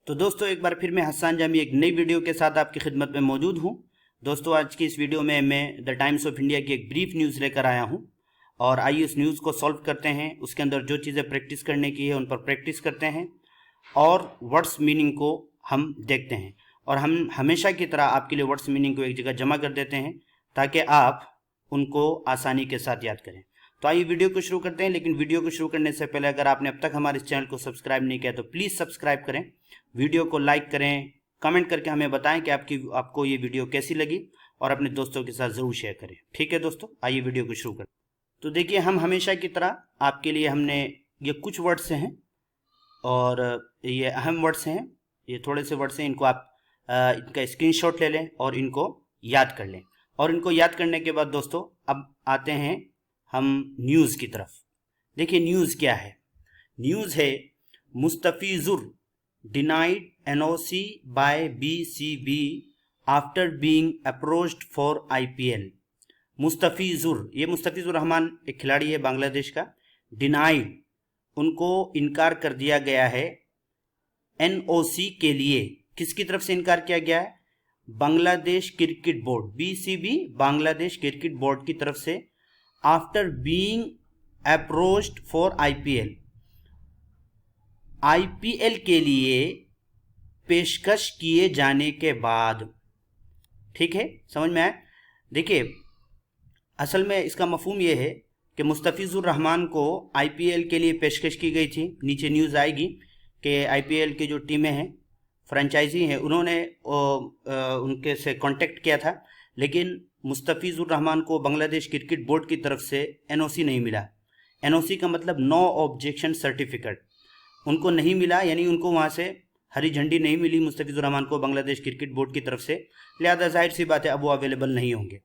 तो दोस्तों एक बार फिर मैं हसन जामी एक नई वीडियो के साथ आपकी खिदमत में मौजूद हूं। दोस्तों आज की इस वीडियो में मैं द टाइम्स ऑफ इंडिया की एक ब्रीफ न्यूज़ लेकर आया हूं और आइए उस न्यूज़ को सॉल्व करते हैं। उसके अंदर जो चीज़ें प्रैक्टिस करने की है उन पर प्रैक्टिस करते हैं और वर्ड्स मीनिंग को हम देखते हैं। और हम हमेशा की तरह आपके लिए वर्ड्स मीनिंग को एक जगह जमा कर देते हैं ताकि आप उनको आसानी के साथ याद करें। तो आइए वीडियो को शुरू करते हैं, लेकिन वीडियो को शुरू करने से पहले अगर आपने अब तक हमारे इस चैनल को सब्सक्राइब नहीं किया तो प्लीज़ सब्सक्राइब करें, वीडियो को लाइक करें, कमेंट करके हमें बताएं कि आपको ये वीडियो कैसी लगी और अपने दोस्तों के साथ ज़रूर शेयर करें। ठीक है दोस्तों, आइए वीडियो को शुरू करें। तो देखिए, हम हमेशा की तरह आपके लिए हमने ये कुछ वर्ड्स हैं और ये अहम वर्ड्स हैं, ये थोड़े से वर्ड्स हैं, इनको आप इनका स्क्रीनशॉट ले लें और इनको याद कर लें। और इनको याद करने के बाद दोस्तों अब आते हैं हम न्यूज़ की तरफ। देखिए न्यूज़ क्या है। न्यूज़ है Mustafizur denied NOC by BCB after being approached for IPL. Mustafizur, ये मुस्तफिजुर रहमान एक खिलाड़ी है बांग्लादेश का। डिनाइड, उनको इनकार कर दिया गया है एनओसी के लिए। किसकी तरफ से इनकार किया गया है? Bangladesh cricket board, BCB Bangladesh cricket board की तरफ से after being approached for IPL, IPL के लिए पेशकश किए जाने के बाद। ठीक है, समझ में आया? देखिए असल में इसका मफहूम ये है कि मुस्तफिजुर रहमान को आईपीएल के लिए पेशकश की गई थी। नीचे न्यूज़ आएगी कि आईपीएल की जो टीमें हैं, फ्रेंचाइजी हैं, उन्होंने उनके से कांटेक्ट किया था, लेकिन मुस्तफिजुर रहमान को बांग्लादेश क्रिकेट बोर्ड की तरफ से एनओसी नहीं मिला। एनओसी का मतलब नो ऑब्जेक्शन सर्टिफिकेट, उनको नहीं मिला, यानी उनको वहाँ से हरी झंडी नहीं मिली मुस्तफिजुर रहमान को बांग्लादेश क्रिकेट बोर्ड की तरफ से। लिहाजा जाहिर सी बात है अब वो अवेलेबल नहीं होंगे।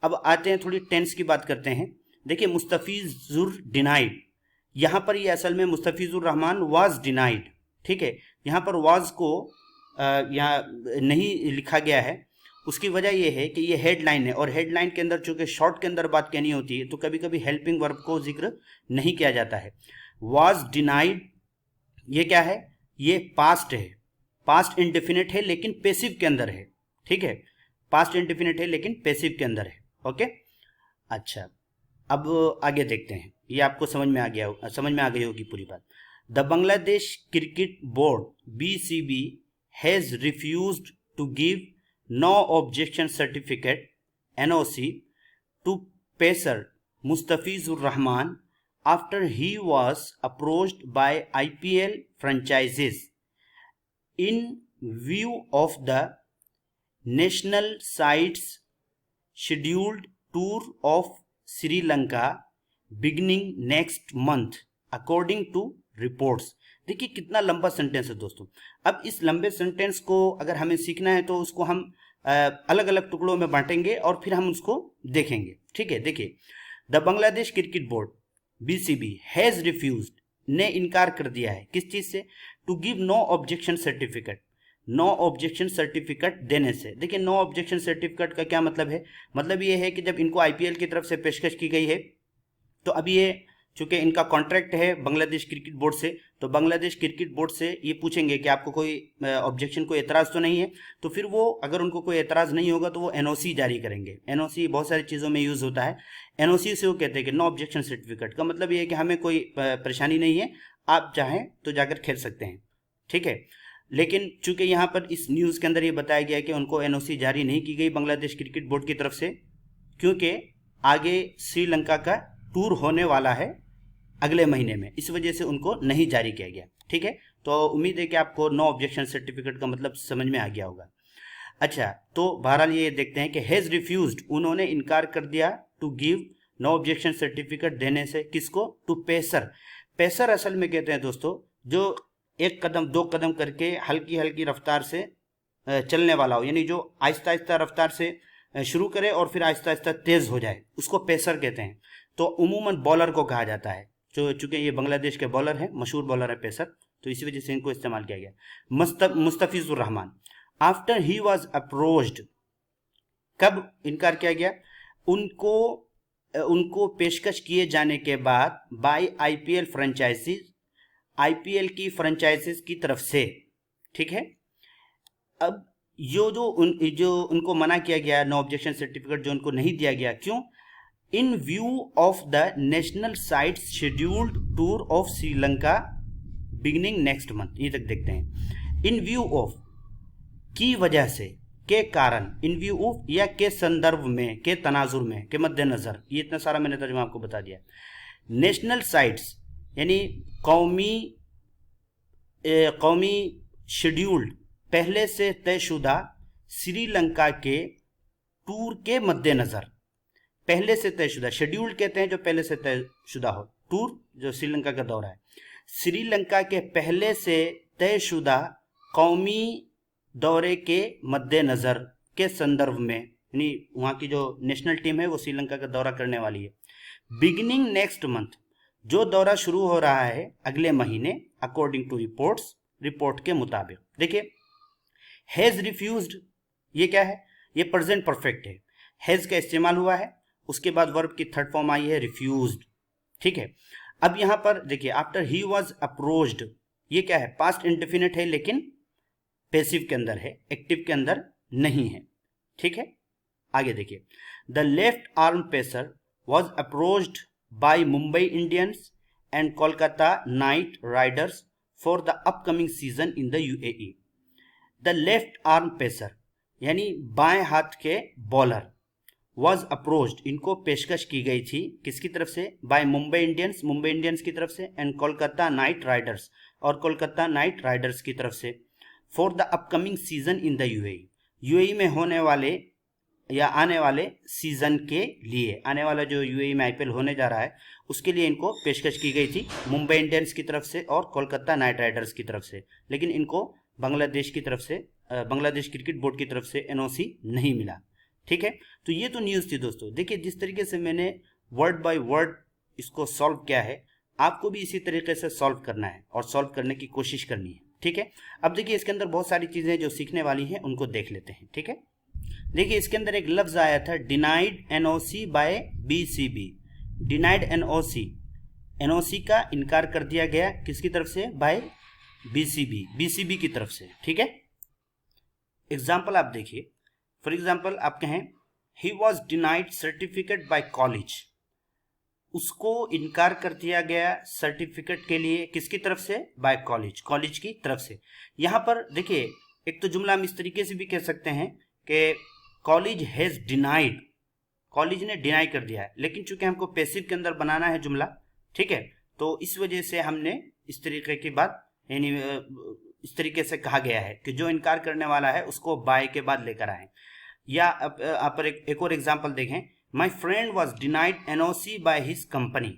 अब आते हैं थोड़ी टेंस की बात करते हैं। देखिए मुस्तफिजुर डिनाइड, यहाँ पर ये असल में मुस्तफिजुर रहमान वाज डिनाइड। ठीक है, यहाँ पर वाज को यहाँ नहीं लिखा गया है। उसकी वजह यह है कि ये हेडलाइन है और हेडलाइन के अंदर चूंकि शॉर्ट के अंदर बात कहनी होती है तो कभी कभी हेल्पिंग वर्ब को जिक्र नहीं किया जाता है। वाज डिनाइड, ये क्या है? ये पास्ट है, पास्ट इंडेफिनिट है लेकिन पैसिव के अंदर है। ठीक है, पास्ट इंडेफिनिट है लेकिन पैसिव के अंदर है। ओके, अच्छा अब आगे देखते हैं। ये आपको समझ में आ गई होगी पूरी बात। The Bangladesh cricket board BCB has refused to give no objection certificate NOC to pacer Mustafizur Rahman after he was approached by IPL franchises in view of the national side's scheduled tour of Sri Lanka beginning next month according to reports। देखिए कितना लंबा sentence है दोस्तों। अब इस लंबे sentence को अगर हमें सीखना है तो उसको हम अलग अलग टुकड़ों में बांटेंगे और फिर हम उसको देखेंगे। ठीक है, देखिए the Bangladesh cricket board BCB has refused, ने इनकार कर दिया है किस चीज से? To give no objection certificate, no objection certificate देने से। देखिए नो ऑब्जेक्शन सर्टिफिकेट का क्या मतलब है? मतलब ये है कि जब इनको आईपीएल की तरफ से पेशकश की गई है तो अब ये चूंकि इनका कॉन्ट्रैक्ट है बांग्लादेश क्रिकेट बोर्ड से, तो बांग्लादेश क्रिकेट बोर्ड से ये पूछेंगे कि आपको कोई ऑब्जेक्शन, कोई एतराज़ तो नहीं है। तो फिर वो अगर उनको कोई एतराज़ नहीं होगा तो वो एनओसी जारी करेंगे। एनओसी बहुत सारी चीज़ों में यूज़ होता है। एनओसी से वो कहते हैं कि नो ऑब्जेक्शन सर्टिफिकेट का मतलब ये है कि हमें कोई परेशानी नहीं है, आप चाहें तो जाकर खेल सकते हैं। ठीक है, लेकिन चूंकि यहाँ पर इस न्यूज़ के अंदर ये बताया गया कि उनको एनओसी जारी नहीं की गई बांग्लादेश क्रिकेट बोर्ड की तरफ से, क्योंकि आगे श्रीलंका का टूर होने वाला है अगले महीने में, इस वजह से उनको नहीं जारी किया गया। ठीक है, तो उम्मीद है कि आपको नो ऑब्जेक्शन सर्टिफिकेट का मतलब समझ में आ गया होगा। अच्छा, तो बहरहाल ये देखते हैं कि हैज़ रिफ्यूज्ड, उन्होंने इनकार कर दिया to give no objection certificate देने से। किसको? To pacer. पेसर असल में कहते हैं दोस्तों जो एक कदम दो कदम करके हल्की हल्की रफ्तार से चलने वाला हो, यानी जो आहिस्ता आहिस्ता रफ्तार से शुरू करे और फिर आहिस्ता आहिस्ता तेज हो जाए, उसको पेसर कहते हैं। तो उमूमन बॉलर को कहा जाता है। जो चूंकि ये बांग्लादेश के बॉलर हैं, मशहूर बॉलर है पेसर, तो इसी वजह से इनको इस्तेमाल किया गया। Mustafizur Rahman after he was approached, कब इनकार किया गया? उनको पेशकश किए जाने के बाद बाय आईपीएल फ्रेंचाइजीज, आईपीएल की फ्रेंचाइजीज की तरफ से। ठीक है। अब जो उनको मना किया गया, नो ऑब्जेक्शन सर्टिफिकेट जो उनको नहीं दिया गया, क्यों? इन view of the national sites scheduled tour of Sri Lanka beginning next month, ये तक देखते हैं। इन व्यू ऑफ की वजह से, के कारण, इन व्यू ऑफ या के संदर्भ में, के तनाजुर में, के मद्देनजर, ये इतना सारा मैंने तर्जुमा आपको बता दिया। नेशनल साइट्स यानी कौमी शेड्यूल्ड, पहले से तयशुदा श्रीलंका के टूर के मद्देनजर, पहले से तयशुदा, शेड्यूल्ड कहते हैं जो पहले से तयशुदा हो, टूर जो श्रीलंका का दौरा है, श्रीलंका के पहले से तयशुदा कौमी दौरे के मद्देनजर के संदर्भ में, यानी वहाँ की जो नेशनल टीम है वो श्रीलंका का दौरा करने वाली है। बिगिनिंग नेक्स्ट मंथ, जो दौरा शुरू हो रहा है अगले महीने, अकॉर्डिंग टू रिपोर्ट के मुताबिक। देखिए, हैज रिफ्यूज्ड, ये क्या है? ये प्रेजेंट परफेक्ट है, हैज का इस्तेमाल हुआ है, उसके बाद वर्ब की थर्ड फॉर्म आई है रिफ्यूज्ड, ठीक है। अब यहां पर देखिए, आफ्टर ही वॉज अप्रोच्ड, ये क्या है? पास्ट इंडेफिनिट है लेकिन पैसिव के अंदर है, एक्टिव के अंदर नहीं है, ठीक है। आगे देखिए, the left arm pacer was approached by Mumbai Indians and Kolkata Knight Riders for the upcoming season in the UAE. The left arm pacer यानी बाएं हाथ के बॉलर, वॉज अप्रोच्ड, इनको पेशकश की गई थी, किसकी तरफ से? बाय मुंबई इंडियंस की तरफ से, एंड कोलकाता नाइट राइडर्स, और कोलकाता नाइट राइडर्स की तरफ से, for the upcoming season in the UAE में होने वाले या आने वाले सीजन के लिए, आने वाला जो यूएई में आईपीएल होने जा रहा है उसके लिए इनको पेशकश की गई थी मुंबई इंडियंस की तरफ से और कोलकाता नाइट राइडर्स की तरफ से, लेकिन इनको बांग्लादेश की तरफ से, बांग्लादेश क्रिकेट बोर्ड की तरफ से एनओसी नहीं मिला, ठीक है। तो ये तो न्यूज़ थी दोस्तों। देखिए, जिस तरीके से मैंने वर्ड बाय वर्ड इसको सॉल्व किया है, आपको भी इसी तरीके से सॉल्व करना है और सॉल्व करने की कोशिश करनी है, ठीक है। अब देखिए, इसके अंदर बहुत सारी चीज़ें जो सीखने वाली हैं उनको देख लेते हैं, ठीक है। देखिए, इसके अंदर एक लफ्ज आया था denied NOC by BCB. Denied NOC का इनकार कर दिया गया, किसकी तरफ से? बाय बीसीबी की तरफ से, ठीक है। एग्जाम्पल आप देखिए, फॉर एग्जाम्पल आप कहें he was denied certificate bye college, उसको इनकार कर दिया गया सर्टिफिकेट के लिए, किसकी तरफ से? बाय कॉलेज की तरफ से। यहां पर देखिए, एक तो जुमला हम इस तरीके से भी कह सकते हैं कि कॉलेज हैज डिनाइड, कॉलेज ने डिनाई कर दिया है, लेकिन चूंकि हमको पैसिव के अंदर बनाना है जुमला, ठीक है, तो इस वजह से हमने इस तरीके की बात, यानी इस तरीके से कहा गया है कि जो इनकार करने वाला है उसको बाय के बाद लेकर आए। या आप पर एक और एग्जांपल देखें, my friend was denied NOC by his company,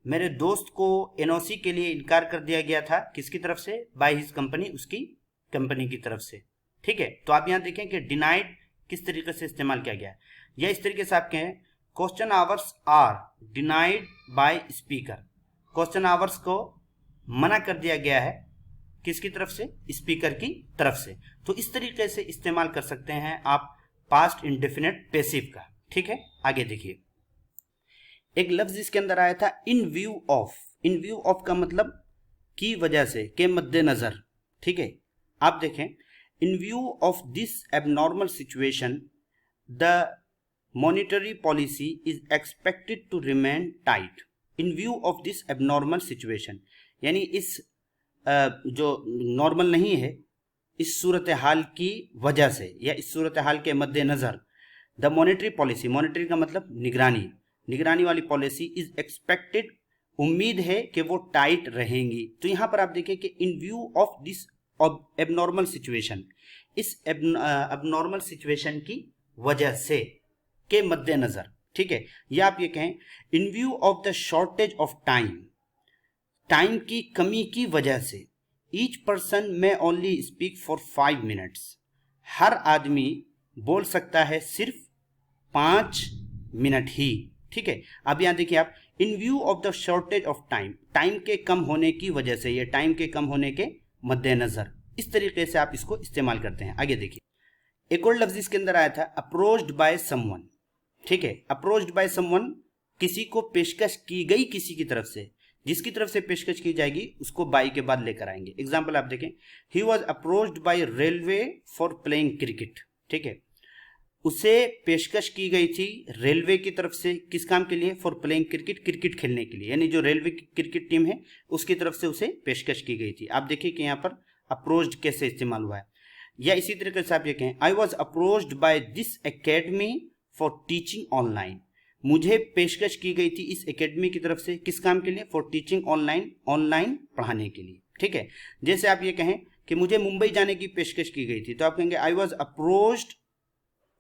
मेरे दोस्त को एनओसी के लिए इनकार कर दिया गया था, किसकी तरफ से? बाय हिज कंपनी, उसकी कंपनी की तरफ से, ठीक है। तो आप यहाँ देखें कि डिनाइड किस तरीके से इस्तेमाल किया गया है, या इस तरीके से आप कहें question hours are denied by speaker, question hours को मना कर दिया गया है, किसकी तरफ से? स्पीकर की तरफ से। तो इस तरीके से इस्तेमाल कर सकते हैं आप पास्ट इंडेफिनिट पैसिव का, ठीक है। आगे देखिए, एक लफ्ज इसके अंदर आया था इन view of. In view of का मतलब की वजह से, के मद्देनजर, ठीक है। आप देखें, in view of this abnormal situation the monetary policy is expected to remain tight. In view of this abnormal situation यानी इस जो नॉर्मल नहीं है, इस सूरत हाल की वजह से या इस सूरत हाल के मद्देनज़र, द मॉनेटरी पॉलिसी, मॉनेटरी का मतलब निगरानी वाली पॉलिसी, इज एक्सपेक्टेड, उम्मीद है कि वो टाइट रहेंगी। तो यहाँ पर आप देखिए कि इन view of this abnormal situation, इस एबनॉर्मल सिचुएशन की वजह से, के मद्देनज़र, ठीक है। या आप ये कहें इन view of the shortage of time की कमी की वजह से, ईच पर्सन में ओनली स्पीक फॉर 5 मिनट्स, हर आदमी बोल सकता है सिर्फ 5 मिनट ही, ठीक है। अब यहाँ देखिए आप, इन view of the shortage of time के कम होने की वजह से, ये टाइम के कम होने के मद्देनजर, इस तरीके से आप इसको इस्तेमाल करते हैं। आगे देखिए, एक और लफ्ज इसके अंदर आया था अप्रोच्ड बाय समवन, ठीक है। अप्रोच्ड बाय समवन, किसी को पेशकश की गई किसी की तरफ से, जिसकी तरफ से पेशकश की जाएगी उसको बाई के बाद लेकर आएंगे। एग्जाम्पल आप देखें, he was approached by railway for playing cricket, ठीक है, उसे पेशकश की गई थी रेलवे की तरफ से किस काम के लिए, फॉर प्लेइंग क्रिकेट, क्रिकेट खेलने के लिए, यानी जो रेलवे की क्रिकेट टीम है उसकी तरफ से उसे पेशकश की गई थी। आप देखिए कि यहाँ पर अप्रोच्ड कैसे इस्तेमाल हुआ है। या इसी तरीके से आप ये कहें, I was approached by this academy for teaching online, मुझे पेशकश की गई थी इस एकेडमी की तरफ से किस काम के लिए, फॉर टीचिंग ऑनलाइन, ऑनलाइन पढ़ाने के लिए, ठीक है। जैसे आप ये कहें कि मुझे मुंबई जाने की पेशकश की गई थी, तो आप कहेंगे I was approached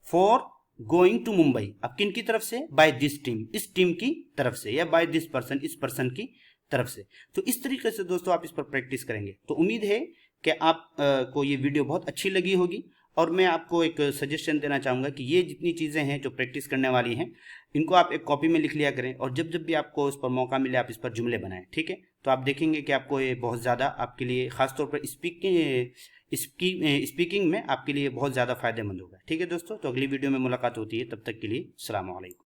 for going to Mumbai. अब किन की तरफ से, बाय दिस टीम, इस टीम की तरफ से, या बाय दिस पर्सन, इस पर्सन की तरफ से। तो इस तरीके से दोस्तों आप इस पर प्रैक्टिस करेंगे। तो उम्मीद है कि आप को ये वीडियो बहुत अच्छी लगी होगी, और मैं आपको एक सजेशन देना चाहूँगा कि ये जितनी चीज़ें हैं जो प्रैक्टिस करने वाली हैं, इनको आप एक कॉपी में लिख लिया करें, और जब जब भी आपको इस पर मौका मिले आप इस पर जुमले बनाएं, ठीक है। तो आप देखेंगे कि आपको ये बहुत ज़्यादा आपके लिए, खासतौर पर स्पीकिंग में आपके लिए बहुत ज़्यादा फायदेमंद होगा, ठीक है दोस्तों। तो अगली वीडियो में मुलाकात होती है, तब तक के लिए अस्सलाम वालेकुम।